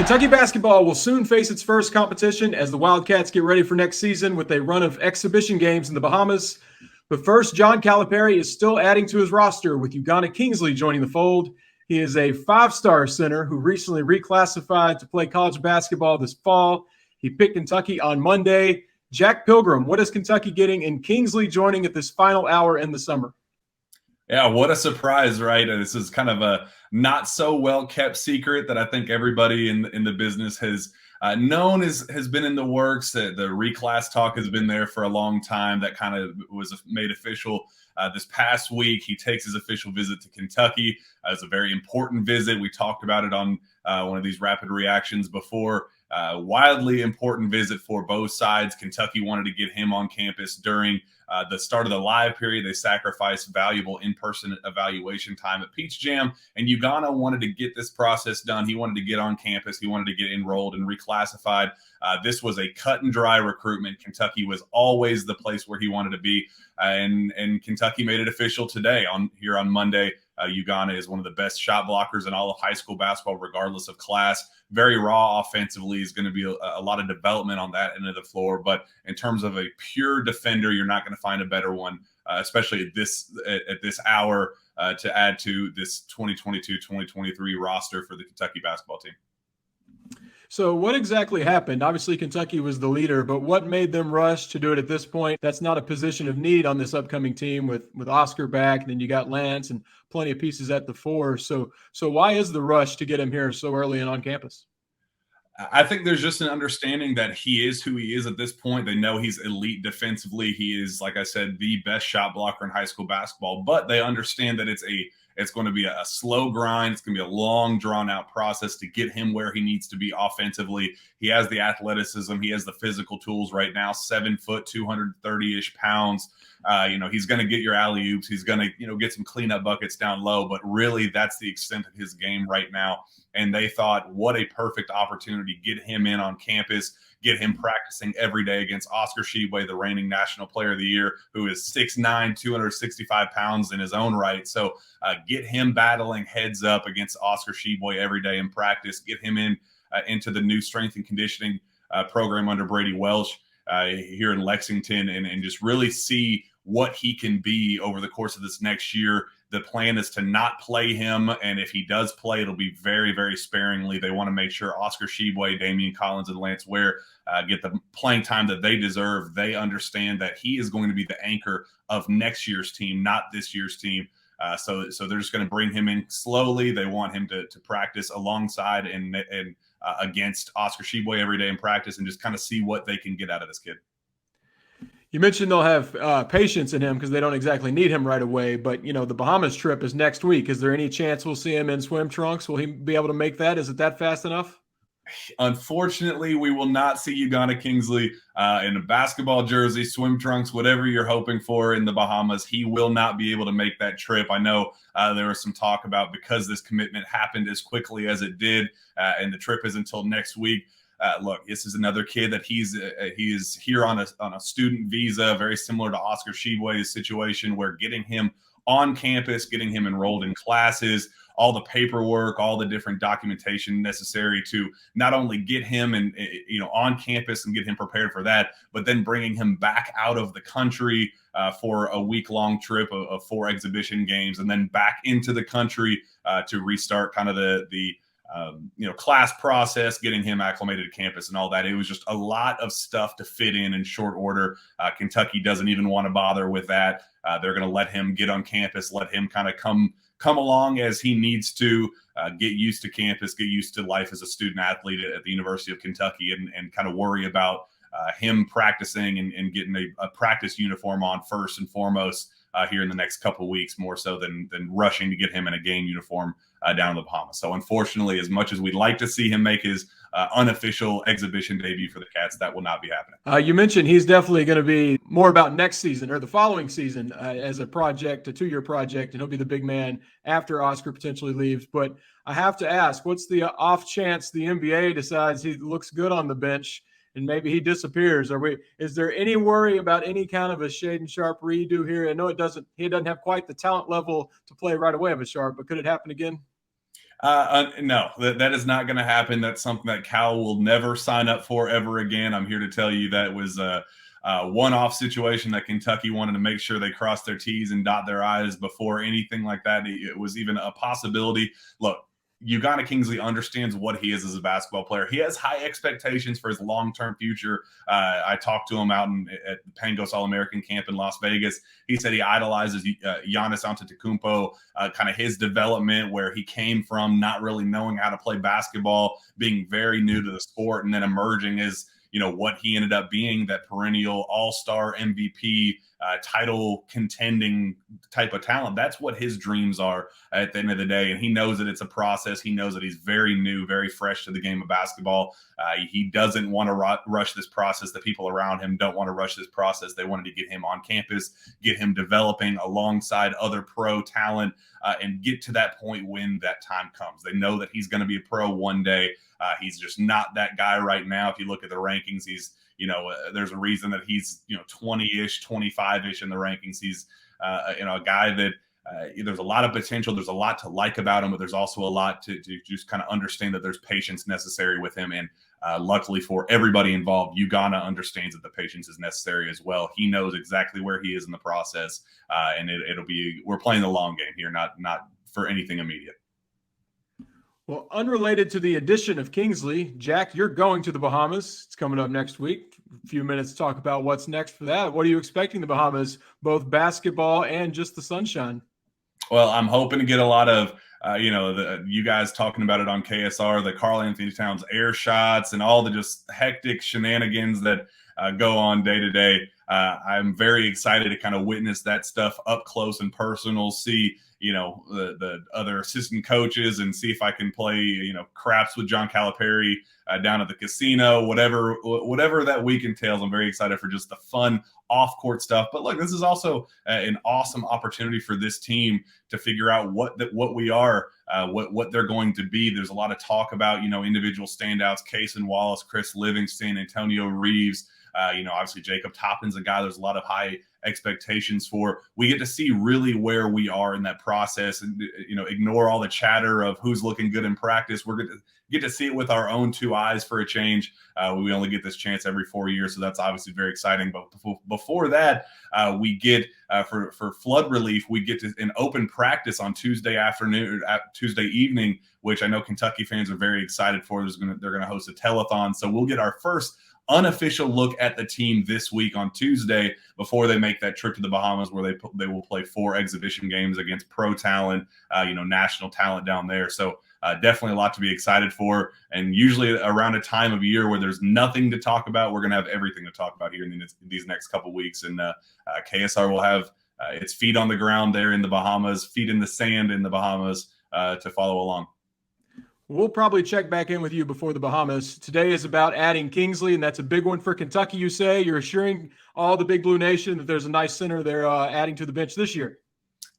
Kentucky basketball will soon face its first competition as the Wildcats get ready for next season with a run of exhibition games in the Bahamas. But first, John Calipari is still adding to his roster with Ugonna Kingsley joining the fold. He is a five-star center who recently reclassified to play college basketball this fall. He picked Kentucky on Monday. Jack Pilgrim, what is Kentucky getting in Kingsley joining at this final hour in the summer? Yeah, what a surprise, right? This is kind of a not so well kept secret that I think everybody in the business has known has been in the works. The reclass talk has been there for a long time. That kind of was made official this past week. He takes his official visit to Kentucky. It's a very important visit. We talked about it on one of these rapid reactions before. Wildly important visit for both sides. Kentucky wanted to get him on campus during the start of the live period. They sacrificed valuable in-person evaluation time at Peach Jam, and Ugonna wanted to get this process done. He wanted to get on campus. He wanted to get enrolled and reclassified. This was a cut and dry recruitment. Kentucky was always the place where he wanted to be, and Kentucky made it official today on Monday. Ugonna is one of the best shot blockers in all of high school basketball, regardless of class. Very raw offensively. Is going to be a lot of development on that end of the floor. But in terms of a pure defender, you're not going to find a better one, especially at this hour to add to this 2022-2023 roster for the Kentucky basketball team. So what exactly happened? Obviously, Kentucky was the leader, but what made them rush to do it at this point? That's not a position of need on this upcoming team with Oscar back, and then you got Lance and plenty of pieces at the four. So why is the rush to get him here so early and on campus? I think there's just an understanding that he is who he is at this point. They know he's elite defensively. He is, like I said, the best shot blocker in high school basketball, but they understand that it's going to be a slow grind. It's going to be a long, drawn-out process to get him where he needs to be offensively. He has the athleticism. He has the physical tools right now, 7 foot, 230-ish pounds. He's going to get your alley-oops. He's going to, get some cleanup buckets down low, but really that's the extent of his game right now. And they thought, what a perfect opportunity. Get him in on campus, get him practicing every day against Oscar Tshiebwe, the reigning National Player of the Year, who is 6'9", 265 pounds in his own right. So get him battling heads up against Oscar Tshiebwe every day in practice. Get him into the new strength and conditioning program under Brady Welsh here in Lexington and just really see what he can be over the course of this next year. The plan is to not play him, and if he does play, it'll be very, very sparingly. They want to make sure Oscar Tshiebwe, Damian Collins, and Lance Ware get the playing time that they deserve. They understand that he is going to be the anchor of next year's team, not this year's team. So they're just going to bring him in slowly. They want him to practice alongside and against Oscar Tshiebwe every day in practice and just kind of see what they can get out of this kid. You mentioned they'll have patience in him because they don't exactly need him right away. But, the Bahamas trip is next week. Is there any chance we'll see him in swim trunks? Will he be able to make that? Is it that fast enough? Unfortunately, we will not see Ugonna Kingsley in a basketball jersey, swim trunks, whatever you're hoping for in the Bahamas. He will not be able to make that trip. I know there was some talk about because this commitment happened as quickly as it did, and the trip is until next week. Look, this is another kid that he is here on a student visa, very similar to Oscar Tshiebwe's situation, where getting him on campus, getting him enrolled in classes, all the paperwork, all the different documentation necessary to not only get him and on campus and get him prepared for that, but then bringing him back out of the country for a week-long trip of 4 exhibition games, and then back into the country to restart kind of the class process, getting him acclimated to campus and all that. It was just a lot of stuff to fit in short order. Kentucky doesn't even want to bother with that. They're going to let him get on campus, let him kind of come along as he needs to get used to campus, get used to life as a student athlete at the University of Kentucky, and kind of worry about him practicing and getting a practice uniform on first and foremost here in the next couple of weeks, more so than rushing to get him in a game uniform down in the Bahamas. So unfortunately, as much as we'd like to see him make his unofficial exhibition debut for the Cats, that will not be happening. You mentioned he's definitely going to be more about next season or the following season as a project, a 2-year project, and he'll be the big man after Oscar potentially leaves. But I have to ask, what's the off chance the NBA decides he looks good on the bench and maybe he disappears? Is there any worry about any kind of a Shaedon Sharpe redo here? I know he doesn't have quite the talent level to play right away of a Sharpe, but could it happen again? No, that is not going to happen. That's something that Cal will never sign up for ever again. I'm here to tell you that was a one-off situation that Kentucky wanted to make sure they cross their T's and dot their I's before anything like that. It was even a possibility. Look, Ugonna Kingsley understands what he is as a basketball player. He has high expectations for his long-term future. I talked to him out at the Pangos All-American camp in Las Vegas. He said he idolizes Giannis Antetokounmpo, kind of his development, where he came from not really knowing how to play basketball, being very new to the sport, and then emerging as what he ended up being, that perennial all-star MVP, title contending type of talent. That's what his dreams are at the end of the day. And he knows that it's a process. He knows that he's very new, very fresh to the game of basketball. He doesn't want to rush this process. The people around him don't want to rush this process. They wanted to get him on campus, get him developing alongside other pro talent, and get to that point when that time comes. They know that he's going to be a pro one day. He's just not that guy right now. If you look at the rankings, he's, there's a reason that he's, 20-ish, 25-ish in the rankings. He's, a guy that there's a lot of potential. There's a lot to like about him, but there's also a lot to just kind of understand that there's patience necessary with him. And luckily for everybody involved, Ugonna understands that the patience is necessary as well. He knows exactly where he is in the process. And we're playing the long game here, not for anything immediate. Well, unrelated to the addition of Kingsley, Jack, you're going to the Bahamas. It's coming up next week. A few minutes to talk about what's next for that. What are you expecting the Bahamas, both basketball and just the sunshine? Well, I'm hoping to get a lot of, you guys talking about it on KSR, the Karl Anthony Towns air shots and all the just hectic shenanigans that go on day to day. I'm very excited to kind of witness that stuff up close and personal, see, the other assistant coaches, and see if I can play, craps with John Calipari down at the casino, whatever that week entails. I'm very excited for just the fun off-court stuff. But look, this is also an awesome opportunity for this team to figure out what we are, what they're going to be. There's a lot of talk about, individual standouts, Cason Wallace, Chris Livingston, Antonio Reeves, obviously Jacob Toppin's a guy there's a lot of high expectations for. We get to see really where we are in that process, and ignore all the chatter of who's looking good in practice. We're going to get to see it with our own two eyes for a change. We only get this chance every 4 years, so that's obviously very exciting. But before that, we get for flood relief, we get an open practice on Tuesday afternoon, Tuesday evening, which I know Kentucky fans are very excited for. They're going to host a telethon, so we'll get our first unofficial look at the team this week on Tuesday before they make that trip to the Bahamas, where they will play 4 exhibition games against pro talent, national talent down there. So definitely a lot to be excited for. And usually around a time of year where there's nothing to talk about, we're going to have everything to talk about here in these next couple weeks. And KSR will have its feet on the ground there in the Bahamas, feet in the sand in the Bahamas to follow along. We'll probably check back in with you before the Bahamas. Today is about adding Kingsley, and that's a big one for Kentucky, you say. You're assuring all the Big Blue Nation that there's a nice center they're adding to the bench this year.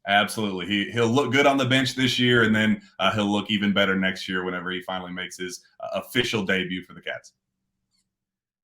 Absolutely. He'll look good on the bench this year, and then he'll look even better next year whenever he finally makes his official debut for the Cats.